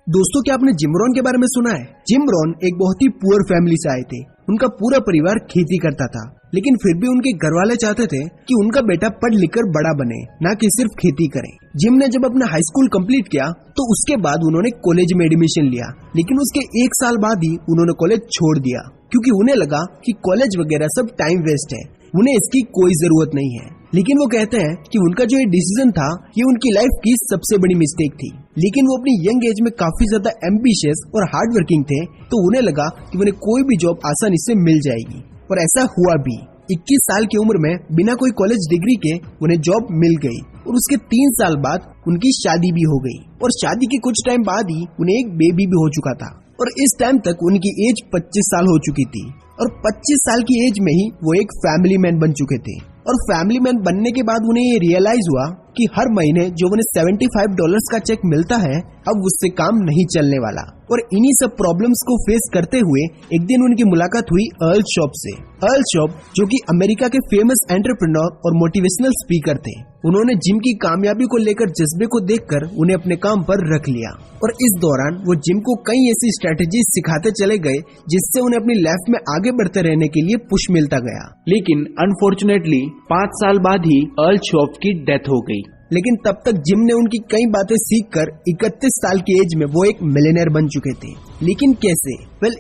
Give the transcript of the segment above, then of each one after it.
दोस्तों, क्या आपने जिम रॉन के बारे में सुना है? जिम रॉन एक बहुत ही पुअर फैमिली से आए थे। उनका पूरा परिवार खेती करता था, लेकिन फिर भी उनके घर वाले चाहते थे कि उनका बेटा पढ़ लिख कर बड़ा बने, ना कि सिर्फ खेती करे। जिम ने जब अपना हाई स्कूल कंप्लीट किया तो उसके बाद उन्होंने कॉलेज में एडमिशन लिया, लेकिन उसके 1 साल बाद ही उन्होंने कॉलेज छोड़ दिया, क्योंकि उन्हें लगा कि कॉलेज वगैरह सब टाइम वेस्ट है, उन्हें इसकी कोई जरूरत नहीं है। लेकिन वो कहते हैं कि उनका जो ये डिसीजन था ये उनकी लाइफ की सबसे बड़ी मिस्टेक थी। लेकिन वो अपनी यंग एज में काफी ज्यादा एम्बिशियस और हार्ड वर्किंग थे, तो उन्हें लगा कि उन्हें कोई भी जॉब आसानी से मिल जाएगी, और ऐसा हुआ भी। 21 साल की उम्र में बिना कोई कॉलेज डिग्री के उन्हें जॉब मिल गई, और उसके 3 साल बाद उनकी शादी भी हो गई, और शादी के कुछ टाइम बाद ही उन्हें एक बेबी भी हो चुका था। और इस टाइम तक उनकी एज 25 साल हो चुकी थी, और 25 साल की एज में ही वो एक फैमिली मैन बन चुके थे। और फैमिली मैन बनने के बाद उन्हें ये रियलाइज हुआ कि हर महीने जो उन्हें $75 का चेक मिलता है, अब उससे काम नहीं चलने वाला। और इन्हीं सब प्रॉब्लम्स को फेस करते हुए एक दिन उनकी मुलाकात हुई अर्ल शॉप से। अर्ल शॉप जो कि अमेरिका के फेमस एंटरप्रेन्योर और मोटिवेशनल स्पीकर थे। उन्होंने जिम की कामयाबी को लेकर जज्बे को देखकर उन्हें अपने काम पर रख लिया, और इस दौरान वो जिम को कई ऐसी स्ट्रेटेजी सिखाते चले गए जिससे उन्हें अपनी लाइफ में आगे बढ़ते रहने के लिए पुश मिलता गया। लेकिन अनफॉर्चुनेटली 5 साल बाद ही अर्ल शॉप की डेथ हो गई। लेकिन तब तक जिम ने उनकी कई बातें सीखकर 31 साल की एज में वो एक मिलियनेयर बन चुके थे। लेकिन कैसे?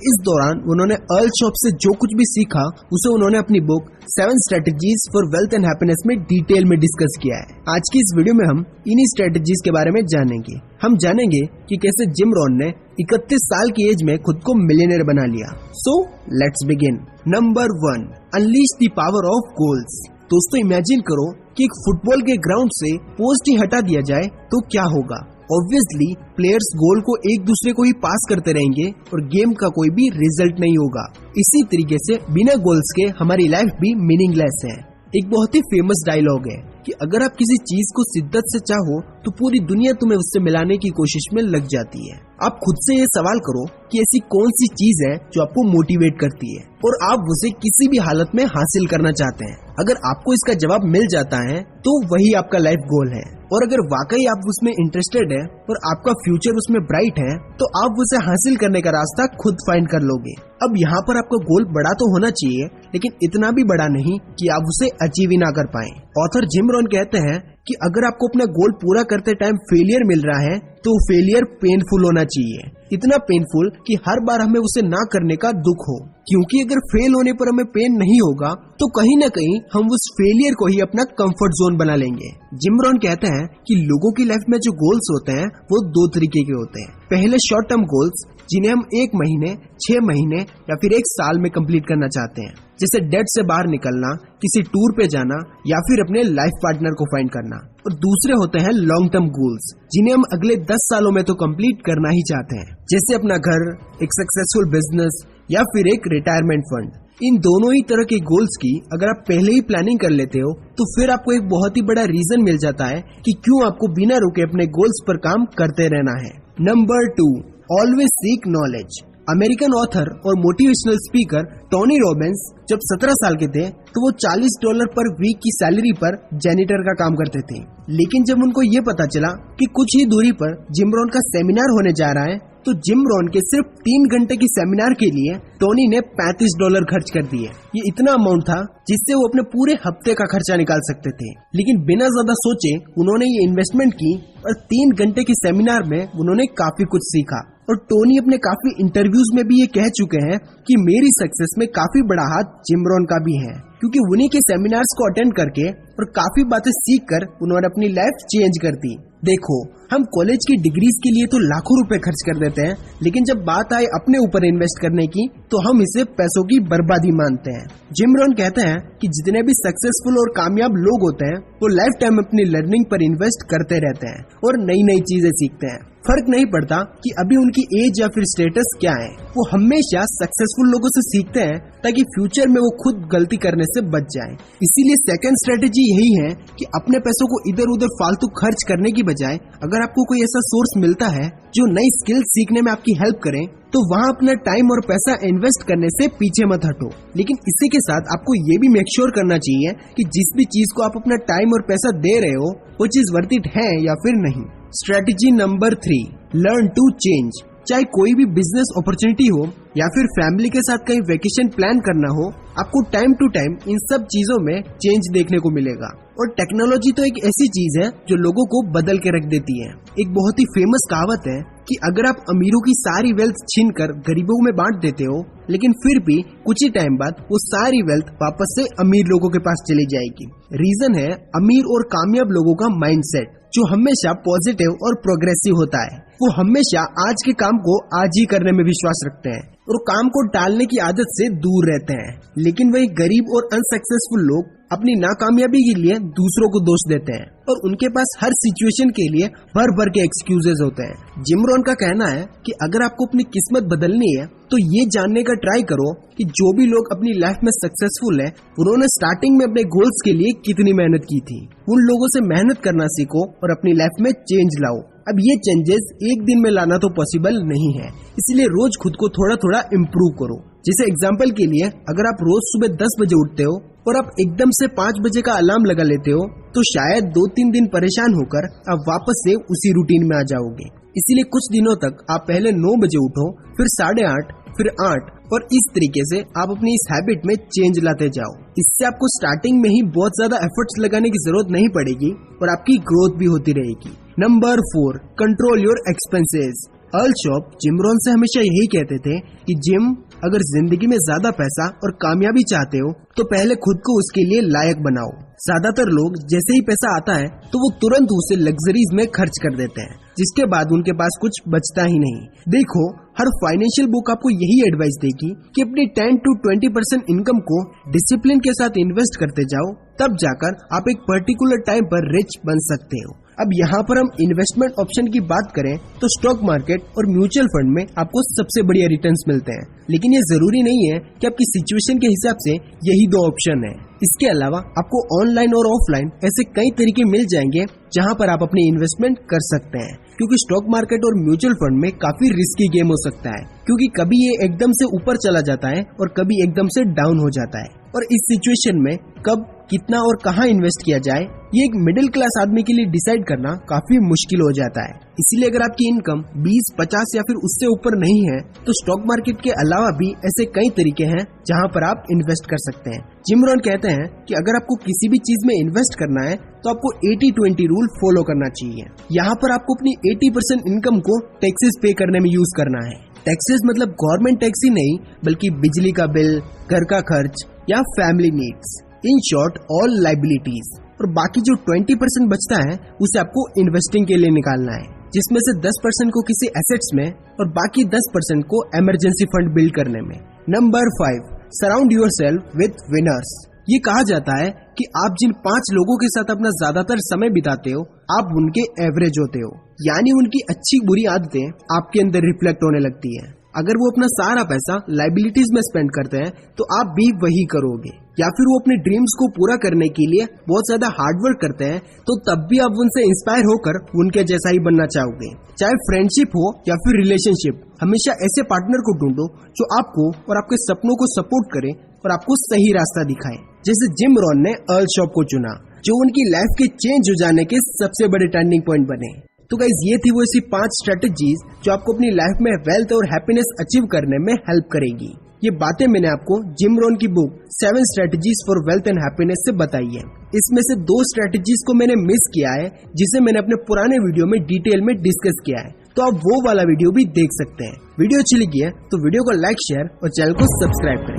इस दौरान उन्होंने अर्ल शॉप से जो कुछ भी सीखा उसे उन्होंने अपनी book 7 strategies for wealth and happiness में डिटेल में डिस्कस किया है। आज की इस वीडियो में हम इन्हीं स्ट्रेटेजीज के बारे में जानेंगे। हम जानेंगे कि कैसे जिम रॉन ने 31 साल की एज में खुद को मिलियनेयर बना लिया। So let's begin. Number 1, unleash the power of goals. दोस्तों, इमेजिन करो कि एक फुटबॉल के ग्राउंड से पोस्ट ही हटा दिया जाए तो क्या होगा? ऑब्वियसली प्लेयर्स गोल को एक दूसरे को ही पास करते रहेंगे और गेम का कोई भी रिजल्ट नहीं होगा। इसी तरीके से बिना गोल्स के हमारी लाइफ भी मीनिंगलेस है। एक बहुत ही फेमस डायलॉग है कि अगर आप किसी चीज को शिद्दत से चाहो तो पूरी दुनिया तुम्हें उससे मिलाने की कोशिश में लग जाती है। आप खुद से ये सवाल करो कि ऐसी कौन सी चीज है जो आपको मोटिवेट करती है और आप उसे किसी भी हालत में हासिल करना चाहते हैं। अगर आपको इसका जवाब मिल जाता है तो वही आपका लाइफ गोल है, और अगर वाकई आप उसमें इंटरेस्टेड है और आपका फ्यूचर उसमें ब्राइट है तो आप उसे हासिल करने का रास्ता खुद फाइंड कर लोगे। अब यहाँ पर आपका गोल बड़ा तो होना चाहिए, लेकिन इतना भी बड़ा नहीं कि आप उसे अचीव ही ना कर पाए। ऑथर जिम रॉन कहते हैं कि अगर आपको अपना गोल पूरा करते टाइम फेलियर मिल रहा है तो फेलियर पेनफुल होना चाहिए, इतना पेनफुल कि हर बार हमें उसे ना करने का दुख हो, क्योंकि अगर फेल होने पर हमें पेन नहीं होगा तो कहीं न कहीं हम उस फेलियर को ही अपना कंफर्ट जोन बना लेंगे। जिम रॉन कहते हैं कि लोगों की लाइफ में जो गोल्स होते हैं वो 2 तरीके के होते हैं। पहले शॉर्ट टर्म गोल्स, जिन्हें हम 1 महीने, 6 महीने या फिर 1 साल में कंप्लीट करना चाहते हैं, जैसे डेट से बाहर निकलना, किसी टूर पे जाना या फिर अपने लाइफ पार्टनर को फाइंड करना। और दूसरे होते हैं लॉन्ग टर्म गोल्स, जिन्हें हम अगले 10 सालों में तो कंप्लीट करना ही चाहते हैं, जैसे अपना घर, एक सक्सेसफुल बिजनेस या फिर एक रिटायरमेंट फंड। इन दोनों ही तरह के गोल्स की अगर आप पहले ही प्लानिंग कर लेते हो तो फिर आपको एक बहुत ही बड़ा रीजन मिल जाता है कि क्यों आपको बिना रुके अपने गोल्स पर काम करते रहना है। Number 2, always seek knowledge. American author और मोटिवेशनल स्पीकर टोनी रॉबिन्स जब 17 साल के थे तो वो $40 पर वीक की सैलरी पर जेनिटर का काम करते थे। लेकिन जब उनको ये पता चला कि कुछ ही दूरी पर जिम रॉन का सेमिनार होने जा रहा है तो जिम रॉन के सिर्फ 3 घंटे की सेमिनार के लिए टोनी ने $35 खर्च कर दिए। ये इतना अमाउंट था जिससे वो अपने पूरे हफ्ते का खर्चा निकाल सकते थे। लेकिन बिना ज्यादा सोचे उन्होंने ये इन्वेस्टमेंट की और 3 घंटे की सेमिनार में उन्होंने काफी कुछ सीखा। और टोनी अपने काफी इंटरव्यूज में भी ये कह चुके हैं कि मेरी सक्सेस में काफी बड़ा हाथ जिम रॉन का भी है, क्योंकि उन्हीं के सेमिनार्स को अटेंड करके और काफी बातें सीखकर उन्होंने अपनी लाइफ चेंज कर दी। देखो, हम कॉलेज की डिग्रीज के लिए तो लाखों रुपए खर्च कर देते हैं, लेकिन जब बात आए अपने ऊपर इन्वेस्ट करने की तो हम इसे पैसों की बर्बादी मानते हैं। जिम रॉन कहते हैं कि जितने भी सक्सेसफुल और कामयाब लोग होते हैं वो लाइफ टाइम अपनी लर्निंग पर इन्वेस्ट करते रहते हैं और नई नई चीजें सीखते हैं। फर्क नहीं पड़ता कि अभी उनकी एज या फिर स्टेटस क्या है, वो हमेशा सक्सेसफुल लोगों से सीखते हैं ताकि फ्यूचर में वो खुद गलती करने से बच जाए। इसीलिए सेकंड स्ट्रेटेजी यही है कि अपने पैसों को इधर उधर फालतू खर्च करने की बजाय अगर आपको कोई ऐसा सोर्स मिलता है जो नई स्किल सीखने में आपकी हेल्प करे तो वहाँ अपना टाइम और पैसा इन्वेस्ट करने से पीछे मत हटो। लेकिन इसी के साथ आपको ये भी मेक श्योर करना चाहिए कि जिस भी चीज को आप अपना टाइम और पैसा दे रहे हो वो चीज वर्थ इट है या फिर नहीं। Strategy number 3, learn to change. चाहे कोई भी बिजनेस अपॉर्चुनिटी हो या फिर फैमिली के साथ कहीं वेकेशन प्लान करना हो, आपको टाइम टू टाइम इन सब चीजों में चेंज देखने को मिलेगा। और टेक्नोलॉजी तो एक ऐसी चीज है जो लोगों को बदल के रख देती है। एक बहुत ही फेमस कहावत है कि अगर आप अमीरों की सारी वेल्थ छीनकर गरीबों में बांट देते हो, लेकिन फिर भी कुछ ही टाइम बाद वो सारी वेल्थ वापस से अमीर लोगों के पास चली जाएगी। रीजन है अमीर और कामयाब लोगों का माइंडसेट, जो हमेशा पॉजिटिव और प्रोग्रेसिव होता है। वो हमेशा आज के काम को आज ही करने में विश्वास रखते हैं और काम को टालने की आदत से दूर रहते हैं। लेकिन वही गरीब और अनसक्सेसफुल लोग अपनी नाकामयाबी के लिए दूसरों को दोष देते हैं और उनके पास हर सिचुएशन के लिए भर भर के एक्सक्यूजेस होते हैं। जिम रोहन का कहना है कि अगर आपको अपनी किस्मत बदलनी है तो ये जानने का ट्राई करो कि जो भी लोग अपनी लाइफ में सक्सेसफुल है, उन्होंने स्टार्टिंग में अपने गोल्स के लिए कितनी मेहनत की थी। उन लोगों से मेहनत करना सीखो और अपनी लाइफ में चेंज लाओ। अब ये चेंजेस एक दिन में लाना तो पॉसिबल नहीं है, इसलिए रोज खुद को थोड़ा थोड़ा इम्प्रूव करो। जैसे एग्जाम्पल के लिए, अगर आप रोज सुबह 10 बजे उठते हो और आप एकदम से 5 बजे का अलार्म लगा लेते हो, तो शायद 2-3 दिन परेशान होकर आप वापस से उसी रूटीन में आ जाओगे। इसीलिए कुछ दिनों तक आप पहले 9 बजे उठो, फिर 8:30, फिर 8, और इस तरीके से आप अपनी इस हैबिट में चेंज लाते जाओ। इससे आपको स्टार्टिंग में ही बहुत ज्यादा एफर्ट्स लगाने की जरूरत नहीं पड़ेगी और आपकी ग्रोथ भी होती रहेगी। Number 4, control your expenses. Earl shop gym Rohan से हमेशा यही कहते थे कि जिम, अगर जिंदगी में ज्यादा पैसा और कामयाबी चाहते हो तो पहले खुद को उसके लिए लायक बनाओ। ज्यादातर लोग जैसे ही पैसा आता है तो वो तुरंत उसे लग्जरीज में खर्च कर देते हैं, जिसके बाद उनके पास कुछ बचता ही नहीं। देखो, हर फाइनेंशियल बुक आपको यही एडवाइस देगी कि अपनी 10 to 20% इनकम को डिसिप्लिन के साथ इन्वेस्ट करते जाओ, तब जाकर आप एक पर्टिकुलर टाइम पर रिच बन सकते हो। अब यहाँ पर हम इन्वेस्टमेंट ऑप्शन की बात करें तो स्टॉक मार्केट और म्यूचुअल फंड में आपको सबसे बढ़िया रिटर्न्स मिलते हैं, लेकिन ये जरूरी नहीं है कि आपकी सिचुएशन के हिसाब से यही 2 ऑप्शन है। इसके अलावा आपको ऑनलाइन और ऑफलाइन ऐसे कई तरीके मिल जाएंगे जहाँ पर आप अपनी इन्वेस्टमेंट कर सकते हैं, क्योंकि स्टॉक मार्केट और म्यूचुअल फंड में काफी रिस्की गेम हो सकता है, क्योंकि कभी ये एकदम से ऊपर चला जाता है और कभी एकदम से डाउन हो जाता है। और इस सिचुएशन में कब, कितना और कहाँ इन्वेस्ट किया जाए, ये एक मिडिल क्लास आदमी के लिए डिसाइड करना काफी मुश्किल हो जाता है। इसीलिए अगर आपकी इनकम 20, 50 या फिर उससे ऊपर नहीं है तो स्टॉक मार्केट के अलावा भी ऐसे कई तरीके हैं जहां पर आप इन्वेस्ट कर सकते हैं। जिम रोहन कहते हैं कि अगर आपको किसी भी चीज में इन्वेस्ट करना है तो आपको 80-20 रूल फॉलो करना चाहिए। यहाँ पर आपको अपनी 80% इनकम को टैक्सेस पे करने में यूज करना है। टैक्सेस मतलब गवर्नमेंट टैक्स ही नहीं, बल्कि बिजली का बिल, घर का खर्च या family needs, in short all liabilities. और बाकी जो 20% बचता है उसे आपको इन्वेस्टिंग के लिए निकालना है, जिसमें से 10% को किसी एसेट्स में और बाकी 10% को इमरजेंसी फंड बिल्ड करने में। Number 5, surround yourself with winners. ये कहा जाता है कि आप जिन 5 लोगों के साथ अपना ज्यादातर समय बिताते हो, आप उनके एवरेज होते हो, यानी उनकी अच्छी बुरी आदतें आपके अंदर रिफ्लेक्ट होने लगती है। अगर वो अपना सारा पैसा लाइबिलिटीज में स्पेंड करते हैं तो आप भी वही करोगे, या फिर वो अपने ड्रीम्स को पूरा करने के लिए बहुत ज्यादा हार्डवर्क करते हैं तो तब भी आप उनसे इंस्पायर होकर उनके जैसा ही बनना चाहोगे। चाहे फ्रेंडशिप हो या फिर रिलेशनशिप, हमेशा ऐसे पार्टनर को ढूंढो जो आपको और आपके सपनों को सपोर्ट करे और आपको सही रास्ता दिखाए। जैसे जिम रोहन ने अर्ल शॉप को चुना, जो उनकी लाइफ के चेंज हो जाने के सबसे बड़े टर्निंग पॉइंट बने। तो गाइस, ये थी वो ऐसी 5 स्ट्रेटेजीज जो आपको अपनी लाइफ में वेल्थ और हैप्पीनेस अचीव करने में हेल्प करेगी। ये बातें मैंने आपको जिम रोहन की book 7 strategies for wealth and happiness से बताई है। इसमें से 2 स्ट्रेटेजीज को मैंने मिस किया है, जिसे मैंने अपने पुराने वीडियो में डिटेल में डिस्कस किया है, तो आप वो वाला वीडियो भी देख सकते हैं। वीडियो अच्छी लगी है तो वीडियो को लाइक, शेयर और चैनल को सब्सक्राइब करें।